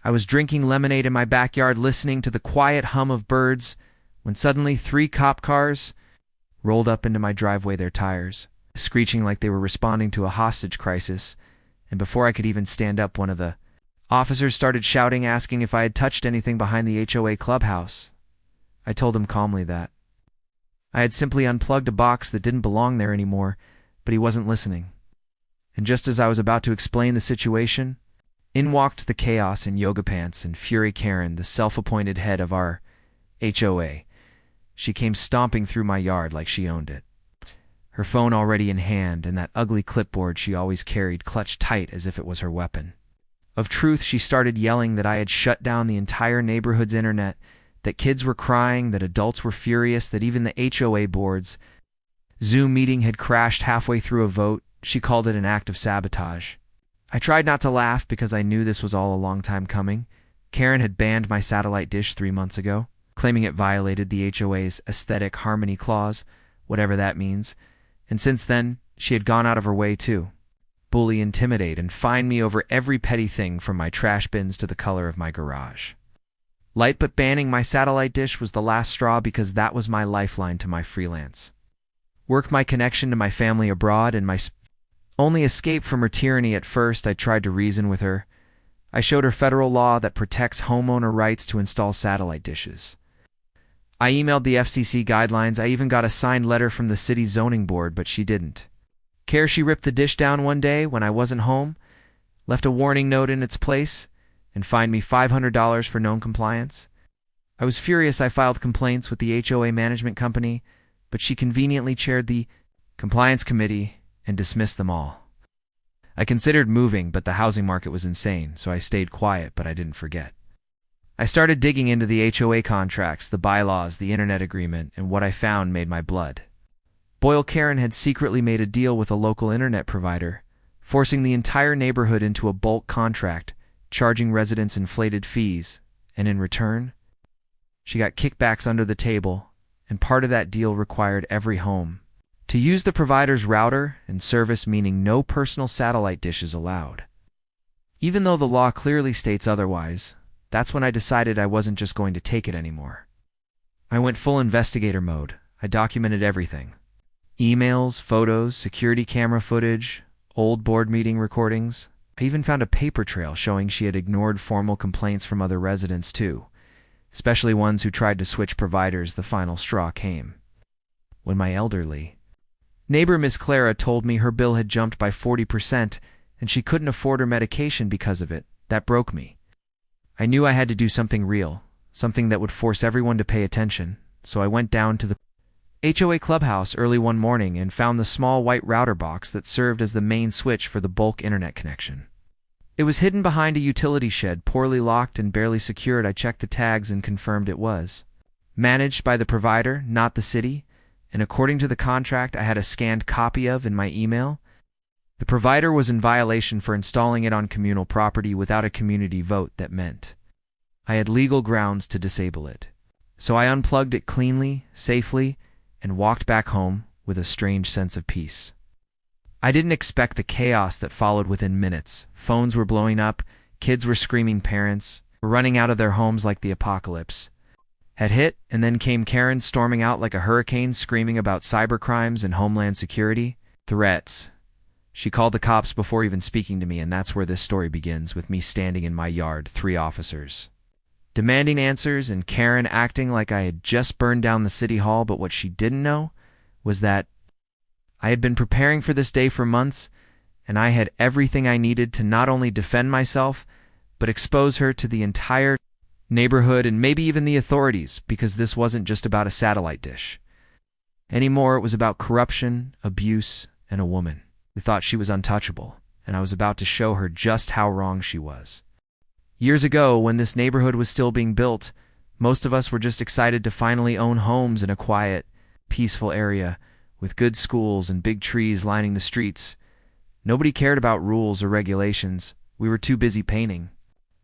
I was drinking lemonade in my backyard, listening to the quiet hum of birds, when suddenly 3 cop cars rolled up into my driveway, their tires screeching like they were responding to a hostage crisis, and before I could even stand up, one of the officers started shouting, asking if I had touched anything behind the HOA clubhouse. I told him calmly that I had simply unplugged a box that didn't belong there anymore, but he wasn't listening. And just as I was about to explain the situation, in walked the chaos in yoga pants and Fury Karen, the self-appointed head of our HOA. She came stomping through my yard like she owned it, her phone already in hand and that ugly clipboard she always carried clutched tight as if it was her weapon. Of truth, she started yelling that I had shut down the entire neighborhood's internet, that kids were crying, that adults were furious, that even the HOA board's Zoom meeting had crashed halfway through a vote. She called it an act of sabotage. I tried not to laugh because I knew this was all a long time coming. Karen had banned my satellite dish 3 months ago, claiming it violated the HOA's aesthetic harmony clause, whatever that means, and since then, she had gone out of her way to bully, intimidate, and fine me over every petty thing from my trash bins to the color of my garage. Light, but banning my satellite dish was the last straw because that was my lifeline to my freelance work, my connection to my family abroad, and my only escape from her tyranny. At first, I tried to reason with her. I showed her federal law that protects homeowner rights to install satellite dishes. I emailed the FCC guidelines. I even got a signed letter from the city zoning board, but she didn't care. She ripped the dish down one day when I wasn't home, left a warning note in its place, and fined me $500 for non-compliance. I was furious. I filed complaints with the HOA management company, but she conveniently chaired the compliance committee and dismissed them all. I considered moving, but the housing market was insane, so I stayed quiet, but I didn't forget. I started digging into the HOA contracts, the bylaws, the internet agreement, and what I found made my blood boil. Karen had secretly made a deal with a local internet provider, forcing the entire neighborhood into a bulk contract, charging residents inflated fees, and in return, she got kickbacks under the table, and part of that deal required every home to use the provider's router and service, meaning no personal satellite dishes allowed. Even though the law clearly states otherwise, that's when I decided I wasn't just going to take it anymore. I went full investigator mode. I documented everything. Emails, photos, security camera footage, old board meeting recordings. I even found a paper trail showing she had ignored formal complaints from other residents too, especially ones who tried to switch providers. The final straw came when my elderly neighbor, Miss Clara, told me her bill had jumped by 40% and she couldn't afford her medication because of it. That broke me. I knew I had to do something real, something that would force everyone to pay attention, so I went down to the HOA clubhouse early one morning and found the small white router box that served as the main switch for the bulk internet connection. It was hidden behind a utility shed, poorly locked and barely secured. I checked the tags and confirmed it was managed by the provider, not the city, and according to the contract I had a scanned copy of in my email, the provider was in violation for installing it on communal property without a community vote. That meant I had legal grounds to disable it. So I unplugged it cleanly, safely, and walked back home with a strange sense of peace. I didn't expect the chaos that followed within minutes. Phones were blowing up, kids were screaming, parents were running out of their homes like the apocalypse had hit, and then came Karen storming out like a hurricane, screaming about cybercrimes and homeland security threats. She called the cops before even speaking to me, and that's where this story begins, with me standing in my yard, 3 officers demanding answers, and Karen acting like I had just burned down the city hall. But what she didn't know was that I had been preparing for this day for months, and I had everything I needed to not only defend myself, but expose her to the entire neighborhood and maybe even the authorities, because this wasn't just about a satellite dish anymore. It was about corruption, abuse, and a woman who thought she was untouchable, and I was about to show her just how wrong she was. Years ago, when this neighborhood was still being built, most of us were just excited to finally own homes in a quiet, peaceful area with good schools and big trees lining the streets. Nobody cared about rules or regulations. We were too busy painting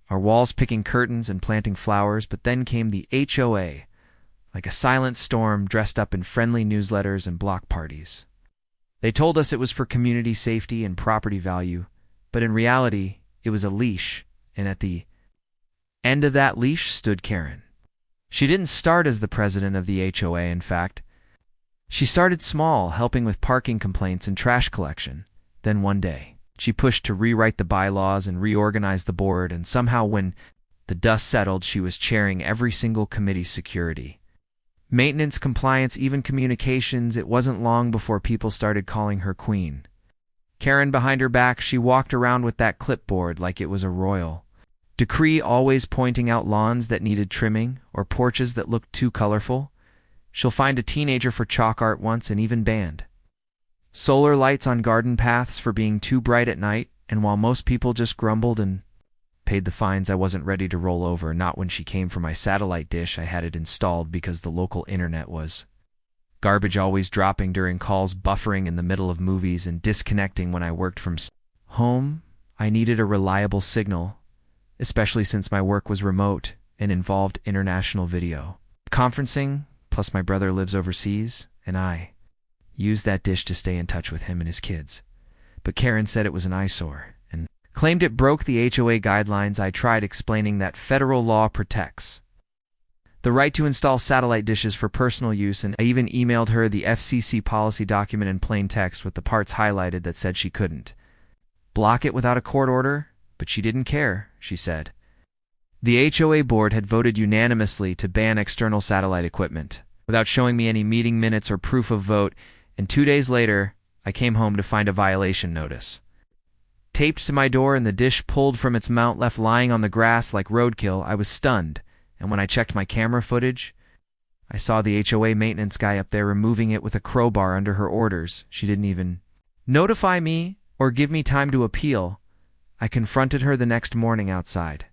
our walls, picking curtains, and planting flowers. But then came the HOA, like a silent storm, dressed up in friendly newsletters and block parties. They told us it was for community safety and property value, but in reality, it was a leash, and at the end of that leash stood Karen. She didn't start as the president of the HOA, in fact. She started small, helping with parking complaints and trash collection. Then one day, she pushed to rewrite the bylaws and reorganize the board, and somehow when the dust settled, she was chairing every single committee's security. Maintenance, compliance, even communications. It wasn't long before people started calling her queen. Karen, behind her back, she walked around with that clipboard like it was a royal decree, always pointing out lawns that needed trimming or porches that looked too colorful. She'll find a teenager for chalk art once and even banned solar lights on garden paths for being too bright at night, and while most people just grumbled and paid the fines, I wasn't ready to roll over, not when she came for my satellite dish. I had it installed because the local internet was garbage, always dropping during calls, buffering in the middle of movies, and disconnecting when I worked from home. I needed a reliable signal, especially since my work was remote and involved international video conferencing, plus my brother lives overseas, and I used that dish to stay in touch with him and his kids. But Karen said it was an eyesore and claimed it broke the HOA guidelines. I tried explaining that federal law protects the right to install satellite dishes for personal use, and I even emailed her the FCC policy document in plain text with the parts highlighted that said she couldn't block it without a court order, but she didn't care, she said. The HOA board had voted unanimously to ban external satellite equipment, without showing me any meeting minutes or proof of vote, and 2 days later, I came home to find a violation notice taped to my door and the dish pulled from its mount left lying on the grass like roadkill. I was stunned, and when I checked my camera footage, I saw the HOA maintenance guy up there removing it with a crowbar under her orders. She didn't even notify me or give me time to appeal. I confronted her the next morning outside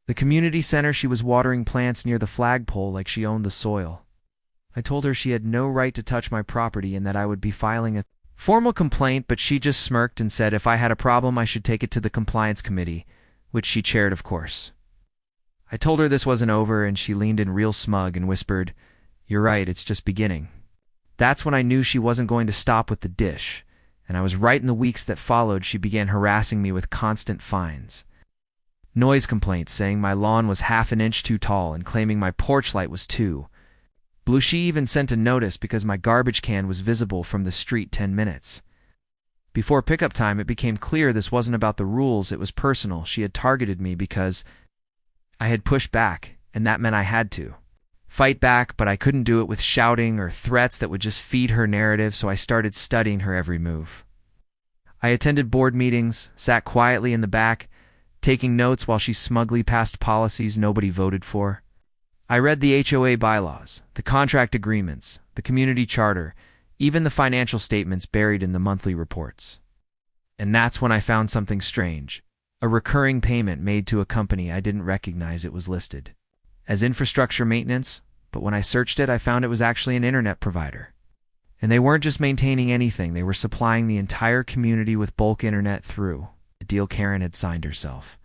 the community center. She was watering plants near the flagpole like she owned the soil. I told her she had no right to touch my property and that I would be filing a formal complaint, but she just smirked and said if I had a problem I should take it to the compliance committee, which she chaired, of course. I told her this wasn't over, and she leaned in real smug and whispered, "You're right, it's just beginning." That's when I knew she wasn't going to stop with the dish, and I was right. In the weeks that followed, she began harassing me with constant fines, noise complaints, saying my lawn was half an inch too tall and claiming my porch light was too blue. She even sent a notice because my garbage can was visible from the street 10 minutes before pickup time. It became clear this wasn't about the rules, it was personal. She had targeted me because I had pushed back, and that meant I had to fight back, but I couldn't do it with shouting or threats that would just feed her narrative, so I started studying her every move. I attended board meetings, sat quietly in the back, taking notes while she smugly passed policies nobody voted for. I read the HOA bylaws, the contract agreements, the community charter, even the financial statements buried in the monthly reports. And that's when I found something strange. A recurring payment made to a company I didn't recognize. It was listed as infrastructure maintenance, but when I searched it, I found it was actually an internet provider. And they weren't just maintaining anything, they were supplying the entire community with bulk internet through a deal Karen had signed herself.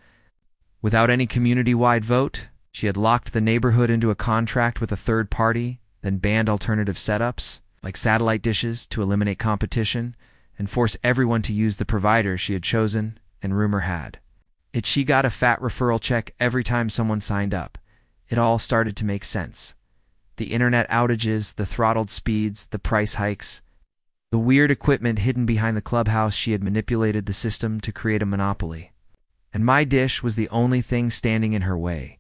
Without any community-wide vote, she had locked the neighborhood into a contract with a third party, then banned alternative setups, like satellite dishes, to eliminate competition and force everyone to use the provider she had chosen, and rumor had it she got a fat referral check every time someone signed up. It all started to make sense. The internet outages, the throttled speeds, the price hikes, the weird equipment hidden behind the clubhouse. She had manipulated the system to create a monopoly. And my dish was the only thing standing in her way.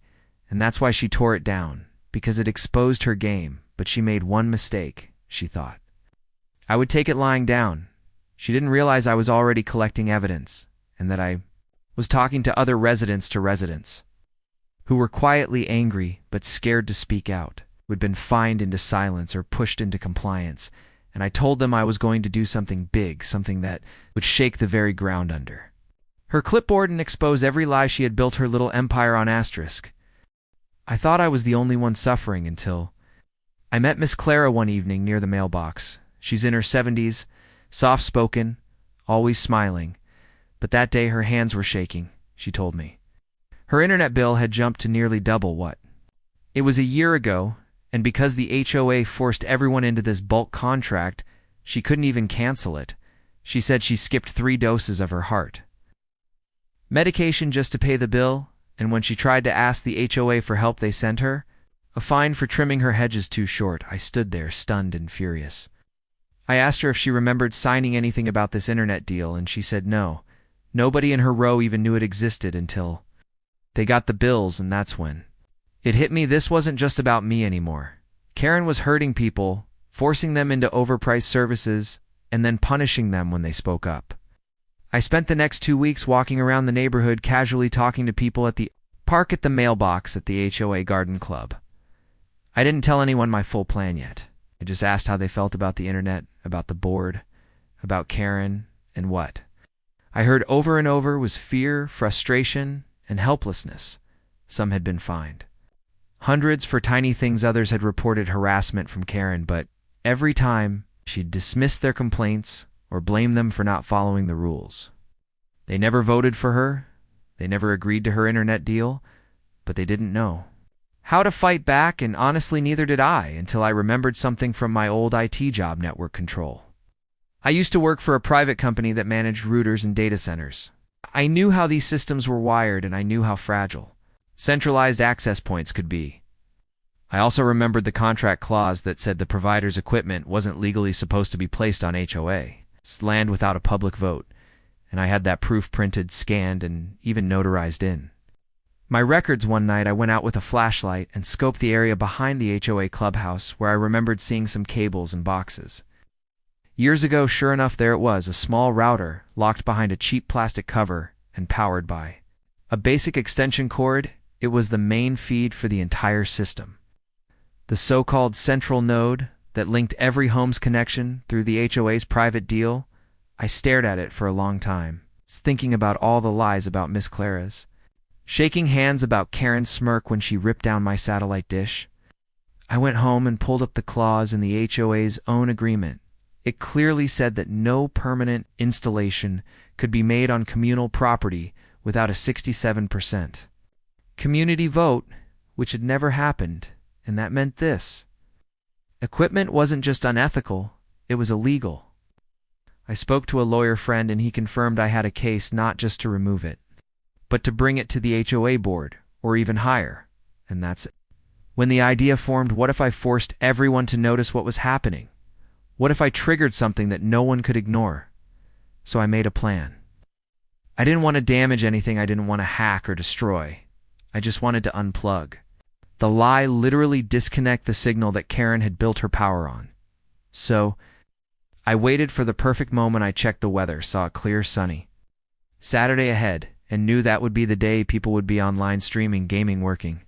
And that's why she tore it down, because it exposed her game. But she made one mistake, she thought I would take it lying down. She didn't realize I was already collecting evidence, and that I was talking to other residents who were quietly angry but scared to speak out, who had been fined into silence or pushed into compliance. And I told them I was going to do something big, something that would shake the very ground under her clipboard and expose every lie she had built her little empire on. Asterisk. I thought I was the only one suffering until I met Miss Clara one evening near the mailbox. She's in her 70s, soft-spoken, always smiling. But that day her hands were shaking, she told me. Her internet bill had jumped to nearly double what it was a year ago, and because the HOA forced everyone into this bulk contract, she couldn't even cancel it. She said she skipped 3 doses of her heart medication just to pay the bill, and when she tried to ask the HOA for help they sent her, a fine for trimming her hedges too short, I stood there stunned and furious. I asked her if she remembered signing anything about this internet deal, and she said no. Nobody in her row even knew it existed until they got the bills, and that's when it hit me. This wasn't just about me anymore. Karen was hurting people, forcing them into overpriced services, and then punishing them when they spoke up. I spent the next 2 weeks walking around the neighborhood, casually talking to people at the park, at the mailbox, at the HOA garden club. I didn't tell anyone my full plan yet. I just asked how they felt about the internet, about the board, about Karen, and what I heard over and over was fear, frustration, and helplessness. Some had been fined hundreds for tiny things. Others had reported harassment from Karen, but every time she'd dismissed their complaints or blamed them for not following the rules. They never voted for her. They never agreed to her internet deal, but they didn't know how to fight back, and honestly, neither did I, until I remembered something from my old IT job, network control. I used to work for a private company that managed routers and data centers. I knew how these systems were wired, and I knew how fragile centralized access points could be. I also remembered the contract clause that said the provider's equipment wasn't legally supposed to be placed on HOA's land without a public vote, and I had that proof printed, scanned, and even notarized in my records. One night I went out with a flashlight and scoped the area behind the HOA clubhouse, where I remembered seeing some cables and boxes. Years ago, sure enough, there it was, a small router locked behind a cheap plastic cover and powered by a basic extension cord. It was the main feed for the entire system, the so-called central node that linked every home's connection through the HOA's private deal. I stared at it for a long time, thinking about all the lies about Miss Clara's, shaking hands about Karen's smirk when she ripped down my satellite dish. I went home and pulled up the clause in the HOA's own agreement. It clearly said that no permanent installation could be made on communal property without a 67% community vote, which had never happened, and that meant this: equipment wasn't just unethical, it was illegal. I spoke to a lawyer friend, and he confirmed I had a case not just to remove it, but to bring it to the HOA board, or even higher, and that's it. When the idea formed, what if I forced everyone to notice what was happening? What if I triggered something that no one could ignore? So I made a plan. I didn't want to damage anything. I didn't want to hack or destroy. I just wanted to unplug. The lie, literally disconnect the signal that Karen had built her power on. So I waited for the perfect moment. I checked the weather, saw it clear, sunny Saturday ahead, and knew that would be the day people would be online, streaming, gaming, working,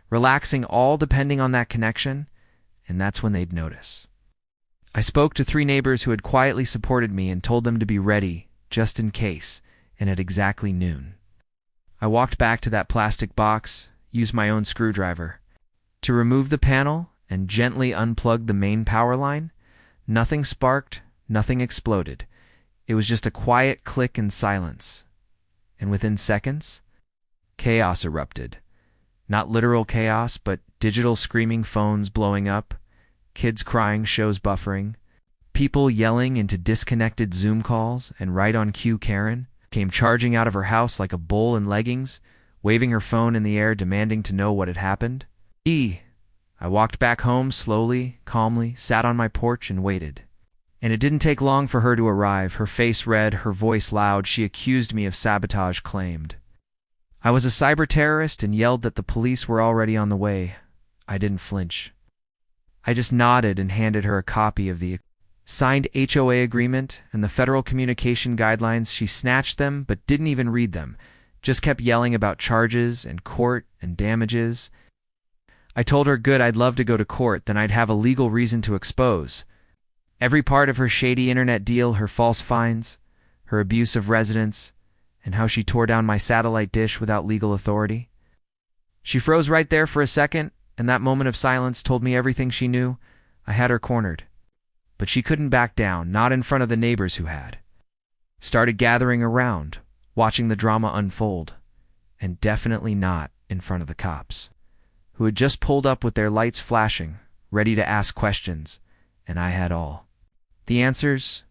relaxing, all depending on that connection, and that's when they'd notice. I spoke to 3 neighbors who had quietly supported me and told them to be ready, just in case, and at exactly noon, I walked back to that plastic box, used my own screwdriver to remove the panel, and gently unplugged the main power line. Nothing sparked, nothing exploded. It was just a quiet click and silence. And within seconds, chaos erupted. Not literal chaos, but digital screaming, phones blowing up, kids crying, shows buffering, people yelling into disconnected Zoom calls, and right on cue, Karen came charging out of her house like a bull in leggings, waving her phone in the air, demanding to know what had happened. I walked back home slowly, calmly, sat on my porch and waited. And it didn't take long for her to arrive, her face red, her voice loud. She accused me of sabotage, claimed I was a cyber terrorist, and yelled that the police were already on the way. I didn't flinch. I just nodded and handed her a copy of the signed HOA agreement and the Federal Communication Guidelines. She snatched them, but didn't even read them, just kept yelling about charges and court and damages. I told her, good, I'd love to go to court, then I'd have a legal reason to expose every part of her shady internet deal, her false fines, her abuse of residents, and how she tore down my satellite dish without legal authority. She froze right there for a second, and that moment of silence told me everything she knew. I had her cornered. But she couldn't back down, not in front of the neighbors who had started gathering around, watching the drama unfold, and definitely not in front of the cops, who had just pulled up with their lights flashing, ready to ask questions, and I had all the answers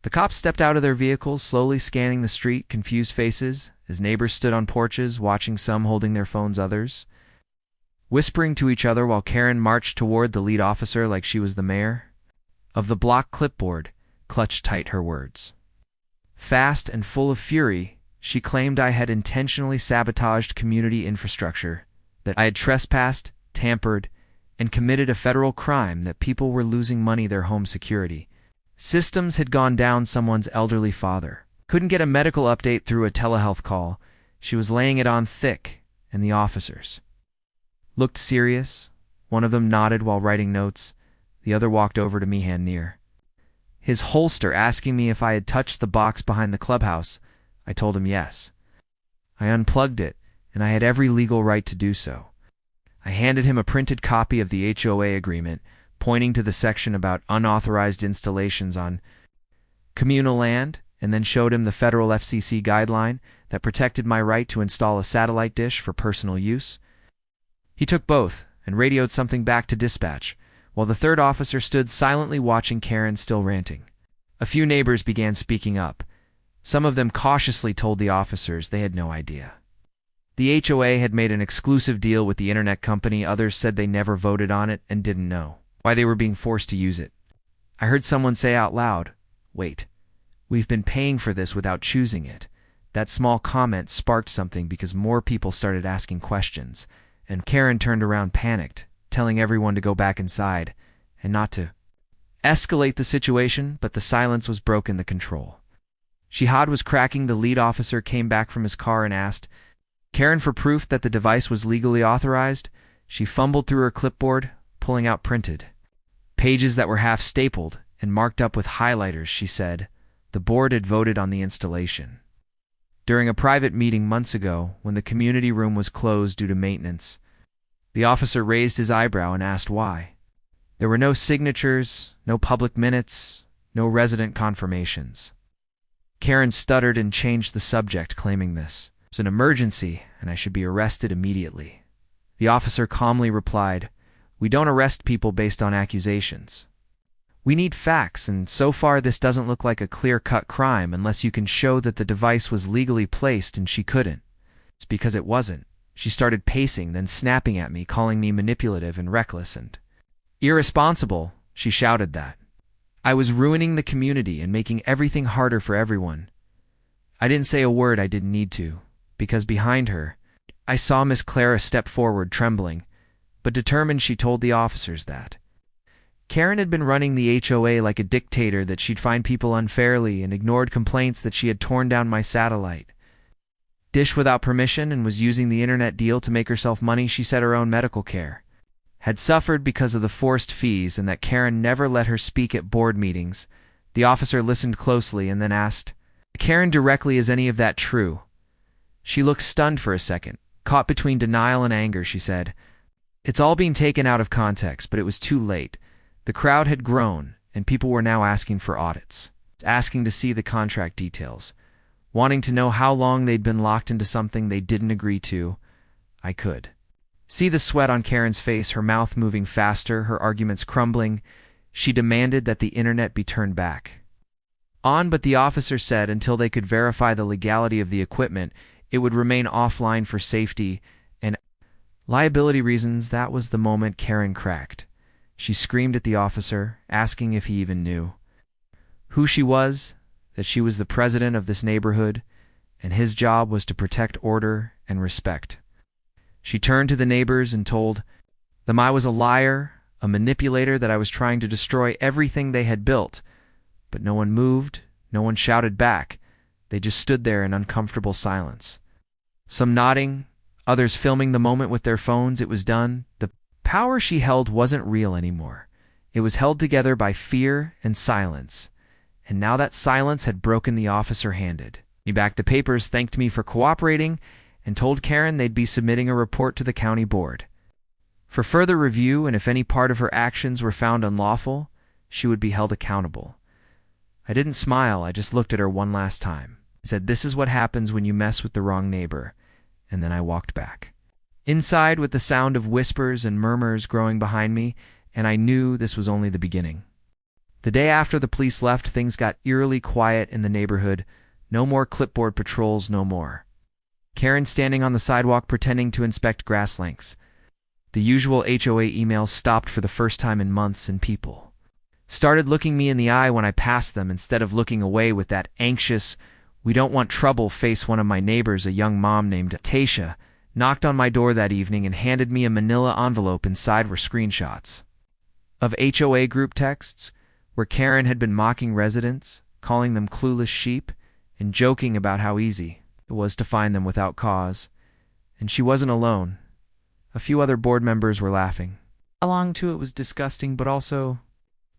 The cops stepped out of their vehicles, slowly scanning the street, confused faces, as neighbors stood on porches, watching, some holding their phones, others whispering to each other, while Karen marched toward the lead officer like she was the mayor of the block. Clipboard clutched tight her words. Fast and full of fury, she claimed I had intentionally sabotaged community infrastructure, that I had trespassed, tampered, and committed a federal crime, that people were losing money, their home security systems had gone down, someone's elderly father couldn't get a medical update through a telehealth call. She was laying it on thick, and the officers looked serious. One of them nodded while writing notes. The other walked over to me, hand near his holster, asking me if I had touched the box behind the clubhouse. I told him yes. I unplugged it, and I had every legal right to do so. I handed him a printed copy of the HOA agreement, pointing to the section about unauthorized installations on communal land, and then showed him the federal FCC guideline that protected my right to install a satellite dish for personal use. He took both and radioed something back to dispatch, while the third officer stood silently watching Karen, still ranting. A few neighbors began speaking up. Some of them cautiously told the officers they had no idea. The HOA had made an exclusive deal with the internet company. Others said they never voted on it and didn't know why they were being forced to use it. I heard someone say out loud, "Wait, we've been paying for this without choosing it." That small comment sparked something, because more people started asking questions, and Karen turned around panicked, telling everyone to go back inside and not to escalate the situation, but the silence was broken, the control jihad was cracking. The lead officer came back from his car and asked Karen for proof that the device was legally authorized. She fumbled through her clipboard, pulling out printed pages that were half stapled and marked up with highlighters. She said the board had voted on the installation during a private meeting months ago, when the community room was closed due to maintenance. The officer raised his eyebrow and asked why. There were no signatures, no public minutes, no resident confirmations. Karen stuttered and changed the subject, claiming this was an emergency and I should be arrested immediately. The officer calmly replied, "We don't arrest people based on accusations. We need facts, and so far this doesn't look like a clear-cut crime unless you can show that the device was legally placed," and she couldn't. It's because it wasn't. She started pacing, then snapping at me, calling me manipulative and reckless and irresponsible. She shouted that I was ruining the community and making everything harder for everyone. I didn't say a word. I didn't need to, because behind her, I saw Miss Clara step forward, trembling, but determined. She told the officers that Karen had been running the HOA like a dictator, that she'd fined people unfairly and ignored complaints, that she had torn down my satellite dish without permission and was using the internet deal to make herself money. She said her own medical care had suffered because of the forced fees, and that Karen never let her speak at board meetings. The officer listened closely and then asked Karen directly, "Is any of that true?" She looked stunned for a second, caught between denial and anger. She said, "It's all being taken out of context, but it was too late. The crowd had grown, and people were now asking for audits, asking to see the contract details, wanting to know how long they'd been locked into something they didn't agree to." I could see the sweat on Karen's face, her mouth moving faster, her arguments crumbling. She demanded that the internet be turned back on, but the officer said until they could verify the legality of the equipment, it would remain offline for safety and liability reasons. That was the moment Karen cracked. She screamed at the officer, asking if he even knew who she was, that she was the president of this neighborhood, and his job was to protect order and respect. She turned to the neighbors and told them I was a liar, a manipulator, that I was trying to destroy everything they had built. But no one moved, no one shouted back. They just stood there in uncomfortable silence, some nodding, others filming the moment with their phones. It was done. The power she held wasn't real anymore. It was held together by fear and silence. And now that silence had broken, the officer handed me back the papers, thanked me for cooperating, and told Karen they'd be submitting a report to the county board for further review, and if any part of her actions were found unlawful, she would be held accountable. I didn't smile. I just looked at her one last time. I said, "This is what happens when you mess with the wrong neighbor," and then I walked back inside, with the sound of whispers and murmurs growing behind me, and I knew this was only the beginning. The day after the police left, things got eerily quiet in the neighborhood. No more clipboard patrols, no more. Karen standing on the sidewalk pretending to inspect grass lengths. The usual HOA emails stopped for the first time in months, and people started looking me in the eye when I passed them instead of looking away with that anxious, "we don't want trouble" face. One of my neighbors, a young mom named Tasha, knocked on my door that evening and handed me a manila envelope. Inside were screenshots of HOA group texts where Karen had been mocking residents, calling them clueless sheep, and joking about how easy it was to find them without cause. And she wasn't alone. A few other board members were laughing along too. It was disgusting, but also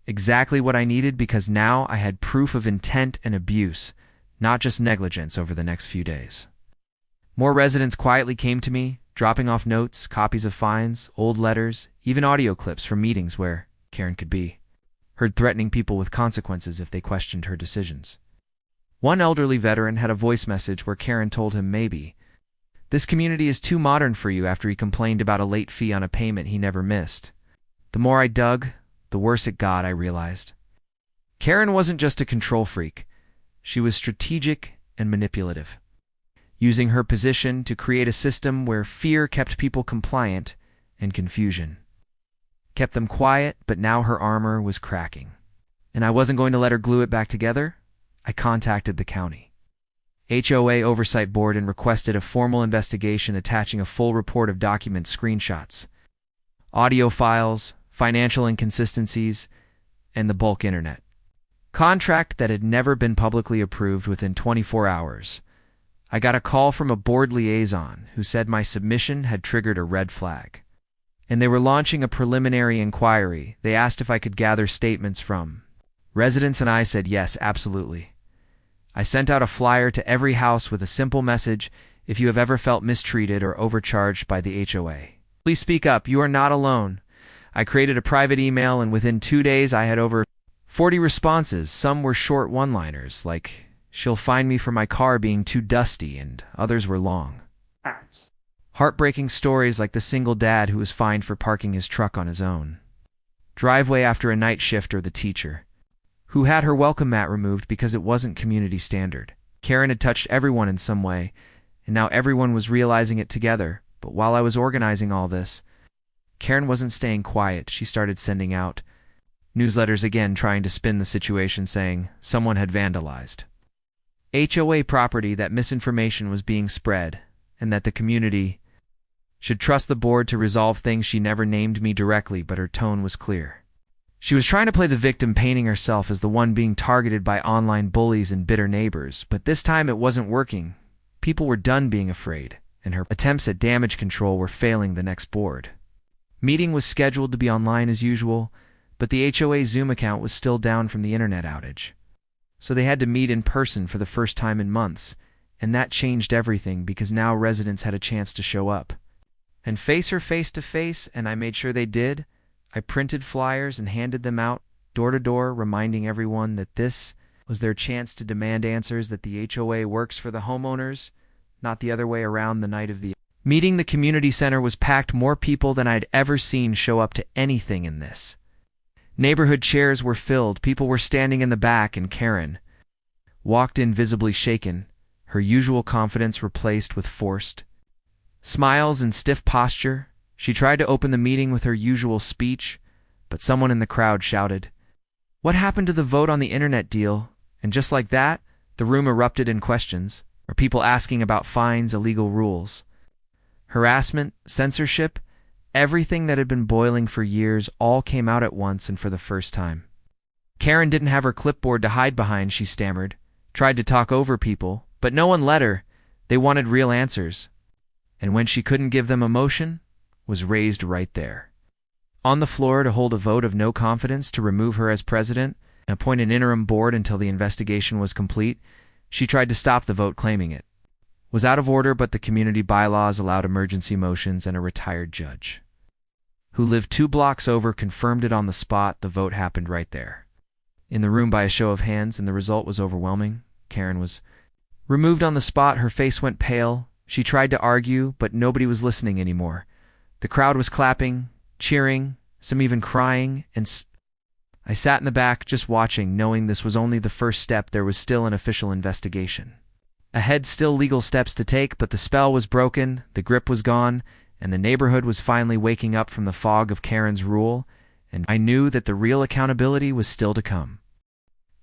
exactly what I needed, because now I had proof of intent and abuse, not just negligence. Over the next few days, more residents quietly came to me, dropping off notes, copies of fines, old letters, even audio clips from meetings where Karen could be heard threatening people with consequences if they questioned her decisions. One elderly veteran had a voice message where Karen told him maybe this community is too modern for you after he complained about a late fee on a payment he never missed. The more I dug, the worse it got, I realized. Karen wasn't just a control freak. She was strategic and manipulative, using her position to create a system where fear kept people compliant and confusion kept them quiet. But now her armor was cracking, and I wasn't going to let her glue it back together. I contacted the county HOA Oversight Board and requested a formal investigation, attaching a full report of documents, screenshots, audio files, financial inconsistencies, and the bulk internet contract that had never been publicly approved. Within 24 hours, I got a call from a board liaison who said my submission had triggered a red flag, and they were launching a preliminary inquiry. They asked if I could gather statements from residents, and I said yes, absolutely. I sent out a flyer to every house with a simple message: if you have ever felt mistreated or overcharged by the HOA, please speak up. You are not alone. I created a private email, and within 2 days I had over 40 responses. Some were short one-liners like, "She'll fine me for my car being too dusty," and others were long, heartbreaking stories like the single dad who was fined for parking his truck on his own driveway after a night shift, or the teacher who had her welcome mat removed because it wasn't community standard. Karen had touched everyone in some way, and now everyone was realizing it together. But while I was organizing all this, Karen wasn't staying quiet. She started sending out newsletters again, trying to spin the situation, saying someone had vandalized HOA property, that misinformation was being spread, and that the community should trust the board to resolve things. She never named me directly, but her tone was clear. She was trying to play the victim, painting herself as the one being targeted by online bullies and bitter neighbors. But this time it wasn't working. People were done being afraid, and her attempts at damage control were failing. The next board meeting was scheduled to be online as usual, but the HOA Zoom account was still down from the internet outage. So they had to meet in person for the first time in months, and that changed everything, because now residents had a chance to show up and face her face to face, and I made sure they did. I printed flyers and handed them out door to door, reminding everyone that this was their chance to demand answers, that the HOA works for the homeowners, not the other way around. The night of the meeting, the community center was packed. More people than I'd ever seen show up to anything in this neighborhood. Chairs were filled, people were standing in the back, and Karen walked in visibly shaken, her usual confidence replaced with forced smiles and stiff posture. She tried to open the meeting with her usual speech, but someone in the crowd shouted, "What happened to the vote on the internet deal?" And just like that, the room erupted in questions, or people asking about fines, illegal rules, harassment, censorship. Everything that had been boiling for years all came out at once, and for the first time. Karen didn't have her clipboard to hide behind. She stammered, tried to talk over people, but no one let her. They wanted real answers. And when she couldn't give them, emotion was raised right there on the floor to hold a vote of no confidence to remove her as president and appoint an interim board until the investigation was complete. She tried to stop the vote, claiming it was out of order, but the community bylaws allowed emergency motions, and a retired judge who lived 2 blocks over confirmed it on the spot. The vote happened right there in the room by a show of hands, and the result was overwhelming. Karen was removed on the spot. Her face went pale. She tried to argue, but nobody was listening anymore. The crowd was clapping, cheering, some even crying, and I sat in the back just watching, knowing this was only the first step. There was still an official investigation. Ahead, still legal steps to take, but the spell was broken, the grip was gone, and the neighborhood was finally waking up from the fog of Karen's rule, and I knew that the real accountability was still to come.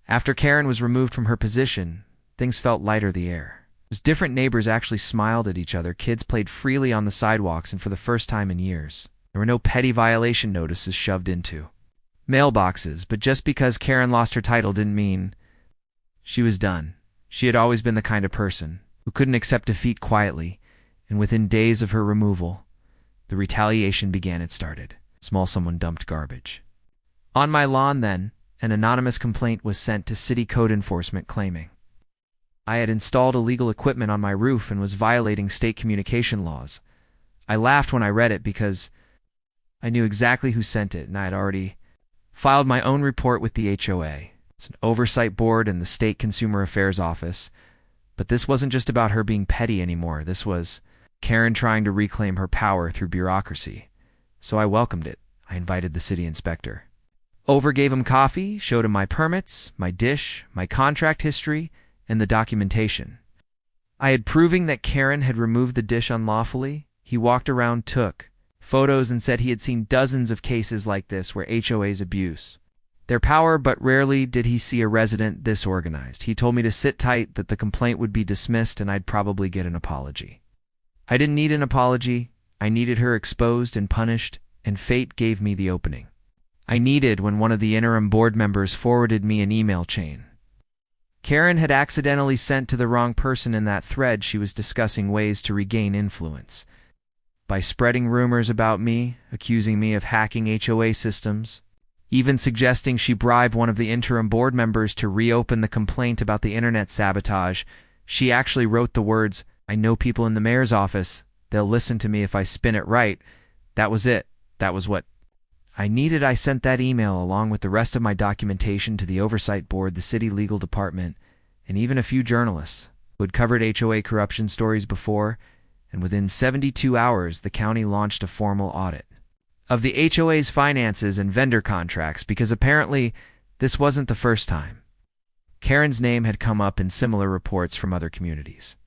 After Karen was removed from her position, things felt lighter the air. As different neighbors actually smiled at each other, kids played freely on the sidewalks, and for the first time in years, there were no petty violation notices shoved into mailboxes. But just because Karen lost her title didn't mean she was done. She had always been the kind of person who couldn't accept defeat quietly, and within days of her removal, the retaliation began. It started. Someone dumped garbage on my lawn. Then, an anonymous complaint was sent to city code enforcement claiming I had installed illegal equipment on my roof and was violating state communication laws. I laughed when I read it because I knew exactly who sent it, and I had already filed my own report with the HOA. It's an oversight board and the State Consumer Affairs Office. But this wasn't just about her being petty anymore. This was Karen trying to reclaim her power through bureaucracy. So I welcomed it. I invited the city inspector over, gave him coffee, showed him my permits, my dish, my contract history, and the documentation I had proving that Karen had removed the dish unlawfully. He walked around, took photos, and said he had seen dozens of cases like this where HOAs abuse their power, but rarely did he see a resident this organized. He told me to sit tight, that the complaint would be dismissed and I'd probably get an apology. I didn't need an apology. I needed her exposed and punished, and fate gave me the opening I needed when one of the interim board members forwarded me an email chain Karen had accidentally sent to the wrong person. In that thread, she was discussing ways to regain influence by spreading rumors about me, accusing me of hacking HOA systems, even suggesting she bribed one of the interim board members to reopen the complaint about the internet sabotage. She actually wrote the words, "I know people in the mayor's office. They'll listen to me if I spin it right." That was it. That was what I needed. I sent that email along with the rest of my documentation to the oversight board, the city legal department, and even a few journalists who had covered HOA corruption stories before, and within 72 hours the county launched a formal audit of the HOA's finances and vendor contracts, because apparently this wasn't the first time Karen's name had come up in similar reports from other communities.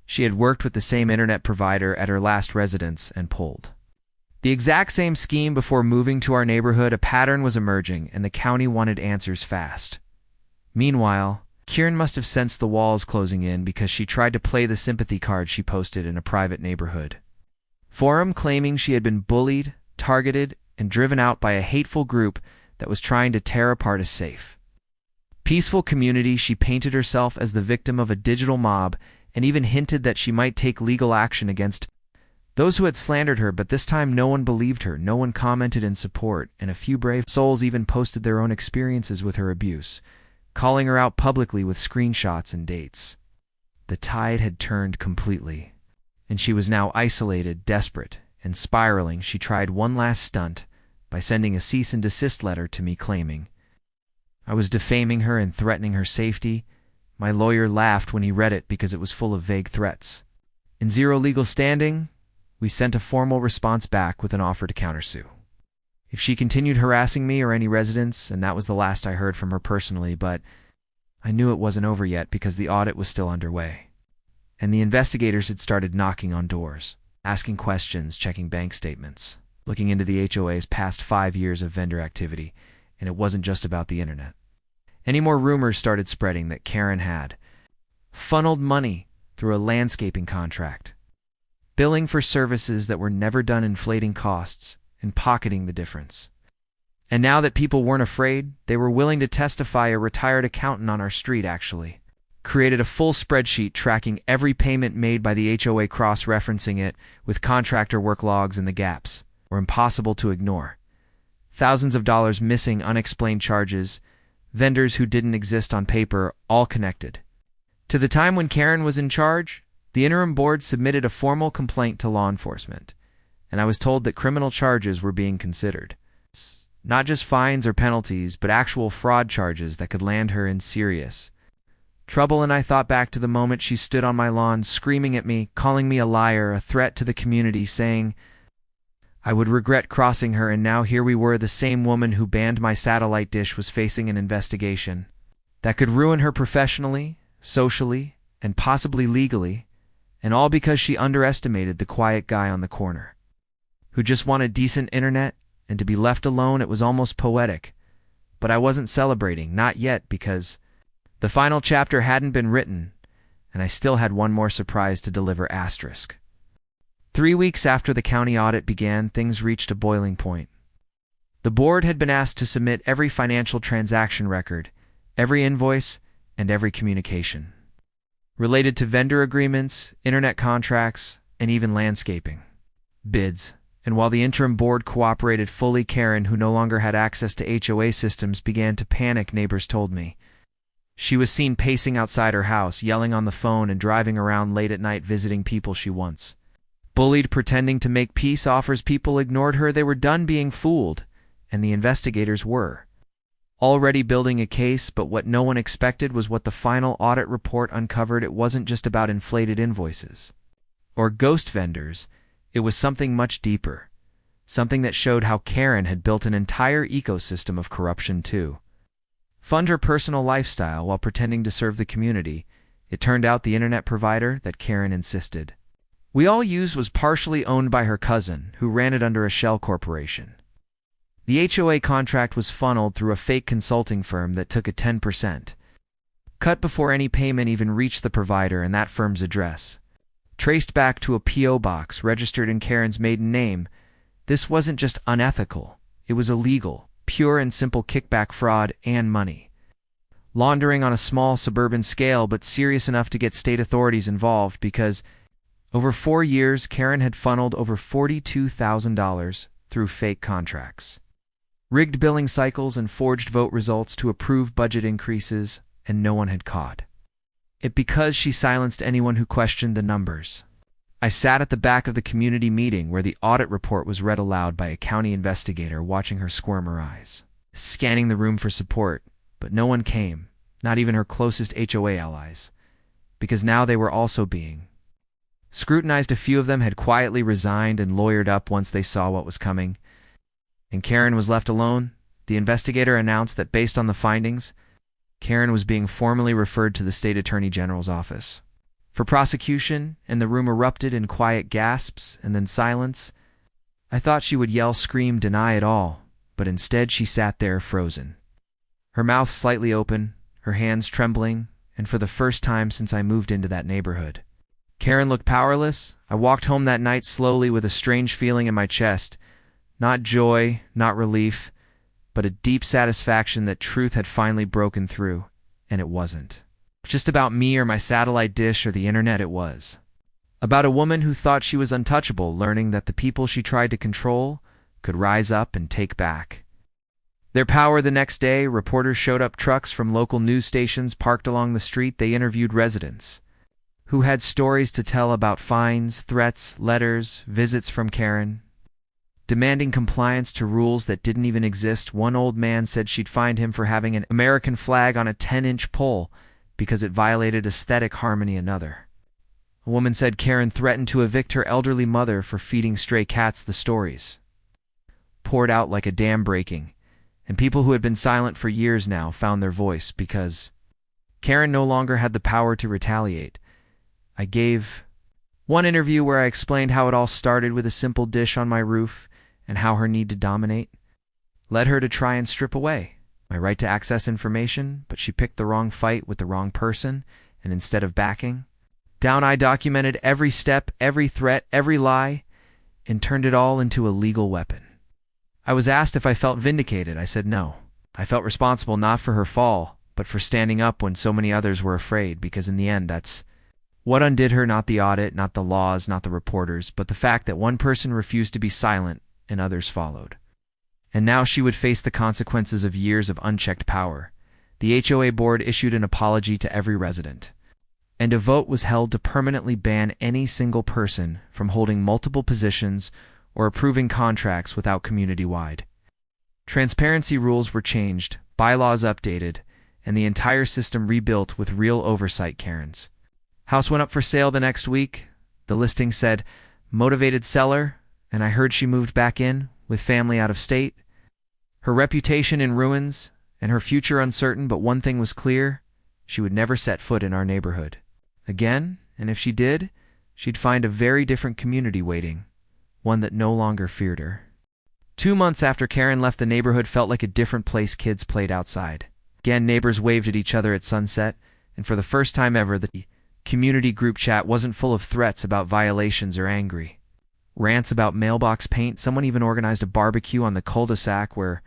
She had worked with the same internet provider at her last residence and pulled the exact same scheme before moving to our neighborhood. A pattern was emerging, and the county wanted answers fast. Meanwhile, Karen must have sensed the walls closing in, because she tried to play the sympathy card she posted in a private neighborhood forum, claiming she had been bullied, targeted, and driven out by a hateful group that was trying to tear apart a safe, peaceful community. She painted herself as the victim of a digital mob and even hinted that she might take legal action against those who had slandered her. But this time no one believed her, no one commented in support, and a few brave souls even posted their own experiences with her abuse, calling her out publicly with screenshots and dates. The tide had turned completely, and she was now isolated, desperate, and spiraling. She tried one last stunt by sending a cease and desist letter to me claiming I was defaming her and threatening her safety. My lawyer laughed when he read it because it was full of vague threats. In zero legal standing, we sent a formal response back with an offer to countersue if she continued harassing me or any residents, and that was the last I heard from her personally. But I knew it wasn't over yet, because the audit was still underway, and the investigators had started knocking on doors, asking questions, checking bank statements, looking into the HOA's past 5 years of vendor activity. And it wasn't just about the internet. Any more rumors started spreading that Karen had funneled money through a landscaping contract, billing for services that were never done, inflating costs and pocketing the difference. And now that people weren't afraid, they were willing to testify. A retired accountant on our street actually created a full spreadsheet tracking every payment made by the HOA, cross-referencing it with contractor work logs, and the gaps were impossible to ignore. Thousands of dollars missing, unexplained charges, vendors who didn't exist on paper, all connected. To the time when Karen was in charge, the interim board submitted a formal complaint to law enforcement, and I was told that criminal charges were being considered. Not just fines or penalties, but actual fraud charges that could land her in serious trouble. And I thought back to the moment she stood on my lawn screaming at me, calling me a liar, a threat to the community, saying I would regret crossing her, and now here we were, the same woman who banned my satellite dish was facing an investigation that could ruin her professionally, socially, and possibly legally, and all because she underestimated the quiet guy on the corner, who just wanted decent internet and to be left alone. It was almost poetic, but I wasn't celebrating, not yet, because the final chapter hadn't been written, and I still had one more surprise to deliver. 3 weeks after the county audit began, things reached a boiling point. The board had been asked to submit every financial transaction record, every invoice, and every communication related to vendor agreements, internet contracts, and even landscaping bids. And while the interim board cooperated fully, Karen, who no longer had access to HOA systems, began to panic, neighbors told me. She was seen pacing outside her house, yelling on the phone, and driving around late at night visiting people she once bullied, pretending to make peace offers. People ignored her. They were done being fooled, and the investigators were already building a case, but what no one expected was what the final audit report uncovered. It wasn't just about inflated invoices or ghost vendors. It was something much deeper, something that showed how Karen had built an entire ecosystem of corruption to fund her personal lifestyle while pretending to serve the community. It turned out the internet provider that Karen insisted we all used was partially owned by her cousin, who ran it under a shell corporation. The HOA contract was funneled through a fake consulting firm that took a 10% cut before any payment even reached the provider, and that firm's address traced back to a P.O. box registered in Karen's maiden name. This wasn't just unethical, it was illegal, pure and simple kickback fraud and money laundering on a small suburban scale, but serious enough to get state authorities involved, because over 4 years, Karen had funneled over $42,000 through fake contracts, rigged billing cycles, and forged vote results to approve budget increases, and no one had caught it because she silenced anyone who questioned the numbers. I sat at the back of the community meeting where the audit report was read aloud by a county investigator, watching her squirm her eyes, scanning the room for support, but no one came, not even her closest HOA allies, because now they were also being scrutinized. A few of them had quietly resigned and lawyered up once they saw what was coming, and Karen was left alone. The investigator announced that based on the findings, Karen was being formally referred to the state attorney general's office for prosecution, and the room erupted in quiet gasps and then silence. I thought she would yell, scream, deny it all, but instead she sat there frozen, her mouth slightly open, her hands trembling, and for the first time since I moved into that neighborhood, Karen looked powerless. I walked home that night slowly with a strange feeling in my chest. Not joy, not relief, but a deep satisfaction that truth had finally broken through, and it wasn't just about me or my satellite dish or the internet. It was about a woman who thought she was untouchable, learning that the people she tried to control could rise up and take back their power. The next day, reporters showed up, trucks from local news stations parked along the street. They interviewed residents who had stories to tell about fines, threats, letters, visits from Karen, demanding compliance to rules that didn't even exist. One old man said she'd fined him for having an American flag on a 10-inch pole because it violated aesthetic harmony. Another a woman said Karen threatened to evict her elderly mother for feeding stray cats. The stories poured out like a dam breaking, and people who had been silent for years now found their voice because Karen no longer had the power to retaliate. I gave one interview where I explained how it all started with a simple dish on my roof, and how her need to dominate led her to try and strip away my right to access information, but she picked the wrong fight with the wrong person, and instead of backing down, I documented every step, every threat, every lie, and turned it all into a legal weapon. I was asked if I felt vindicated. I said no. I felt responsible not for her fall, but for standing up when so many others were afraid, because in the end, that's what undid her. Not the audit, not the laws, not the reporters, but the fact that one person refused to be silent and others followed. And now she would face the consequences of years of unchecked power. The HOA board issued an apology to every resident, and a vote was held to permanently ban any single person from holding multiple positions or approving contracts without community-wide transparency. Rules were changed, bylaws updated, and the entire system rebuilt with real oversight. Karen's house went up for sale the next week. The listing said, "Motivated seller," and I heard she moved back in, with family out of state. Her reputation in ruins, and her future uncertain, but one thing was clear: she would never set foot in our neighborhood again, and if she did, she'd find a very different community waiting, one that no longer feared her. 2 months after Karen left, the neighborhood felt like a different place. Kids played outside. Again, neighbors waved at each other at sunset, and for the first time ever, the community group chat wasn't full of threats about violations or angry rants about mailbox paint. Someone even organized a barbecue on the cul-de-sac where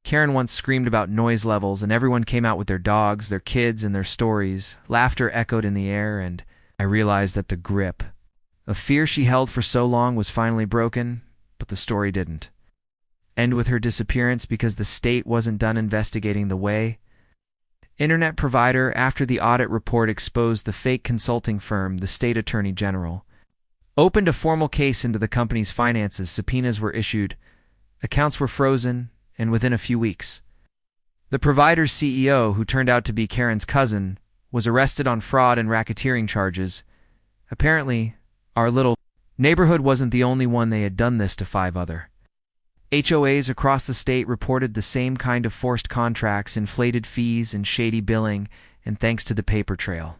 Karen once screamed about noise levels, and everyone came out with their dogs, their kids, and their stories. Laughter echoed in the air, and I realized that the grip of fear she held for so long was finally broken, but the story didn't end with her disappearance because the state wasn't done investigating the way. Internet provider, after the audit report exposed the fake consulting firm, the state attorney general opened a formal case into the company's finances. Subpoenas were issued, accounts were frozen, and within a few weeks, the provider's CEO, who turned out to be Karen's cousin, was arrested on fraud and racketeering charges. Apparently, our little neighborhood wasn't the only one. They had done this to 5 other HOAs across the state, reported the same kind of forced contracts, inflated fees, and shady billing, and thanks to the paper trail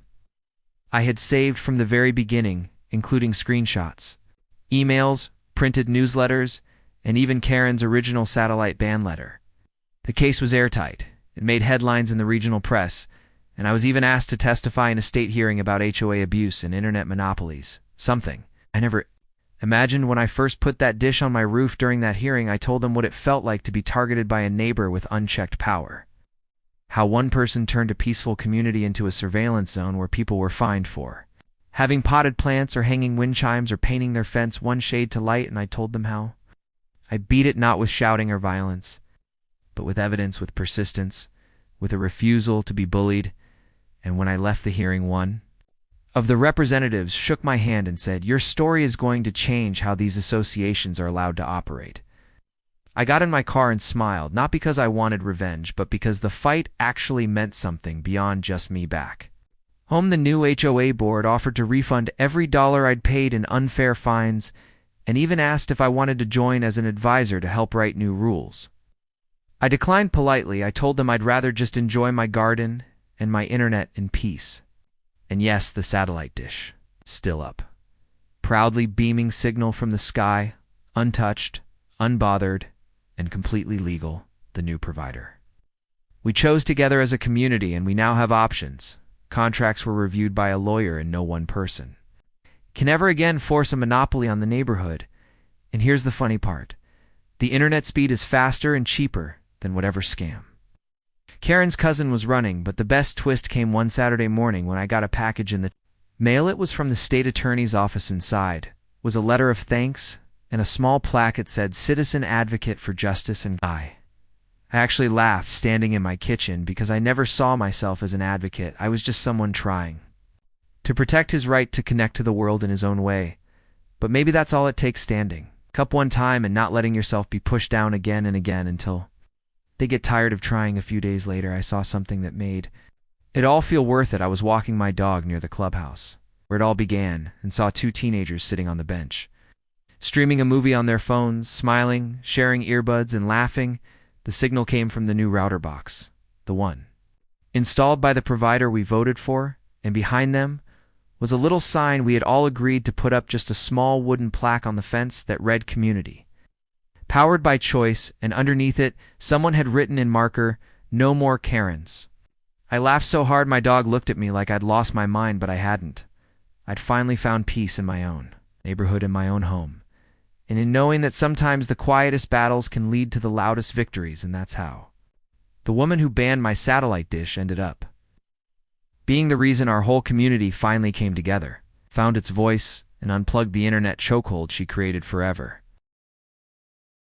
I had saved from the very beginning, including screenshots, emails, printed newsletters, and even Karen's original satellite ban letter, the case was airtight. It made headlines in the regional press, and I was even asked to testify in a state hearing about HOA abuse and internet monopolies, something I never imagined. When I first put that dish on my roof during that hearing, I told them what it felt like to be targeted by a neighbor with unchecked power. How one person turned a peaceful community into a surveillance zone where people were fined for having potted plants or hanging wind chimes or painting their fence one shade to light, and I told them how I beat it not with shouting or violence, but with evidence, with persistence, with a refusal to be bullied. And when I left the hearing, one of the representatives shook my hand and said, "Your story is going to change how these associations are allowed to operate." I got in my car and smiled, not because I wanted revenge, but because the fight actually meant something beyond just me. Back home, the new HOA board offered to refund every dollar I'd paid in unfair fines, and even asked if I wanted to join as an advisor to help write new rules. I declined politely. I told them I'd rather just enjoy my garden and my internet in peace. And yes, the satellite dish, still up, proudly beaming signal from the sky, untouched, unbothered, and completely legal, the new provider. We chose together as a community, and we now have options. Contracts were reviewed by a lawyer, and no one person can ever again force a monopoly on the neighborhood. And here's the funny part: the internet speed is faster and cheaper than whatever scam Karen's cousin was running. But the best twist came one Saturday morning when I got a package in the mail. It was from the state attorney's office. Inside was a letter of thanks and a small plaque. It said, "Citizen Advocate for Justice." And I actually laughed standing in my kitchen, because I never saw myself as an advocate. I was just someone trying to protect his right to connect to the world in his own way. But maybe that's all it takes: standing up one time and not letting yourself be pushed down again and again until they get tired of trying. A few days later, I saw something that made it all feel worth it. I was walking my dog near the clubhouse where it all began, and saw 2 teenagers sitting on the bench, streaming a movie on their phones, smiling, sharing earbuds, and laughing. The signal came from the new router box, the one installed by the provider we voted for, and behind them was a little sign we had all agreed to put up, just a small wooden plaque on the fence that read "Community Powered by Choice," and underneath it someone had written in marker, "No more Karens." I laughed so hard my dog looked at me like I'd lost my mind, but I hadn't. I'd finally found peace in my own neighborhood, in my own home, and in knowing that sometimes the quietest battles can lead to the loudest victories. And that's how the woman who banned my satellite dish ended up being the reason our whole community finally came together, found its voice, and unplugged the internet chokehold she created forever.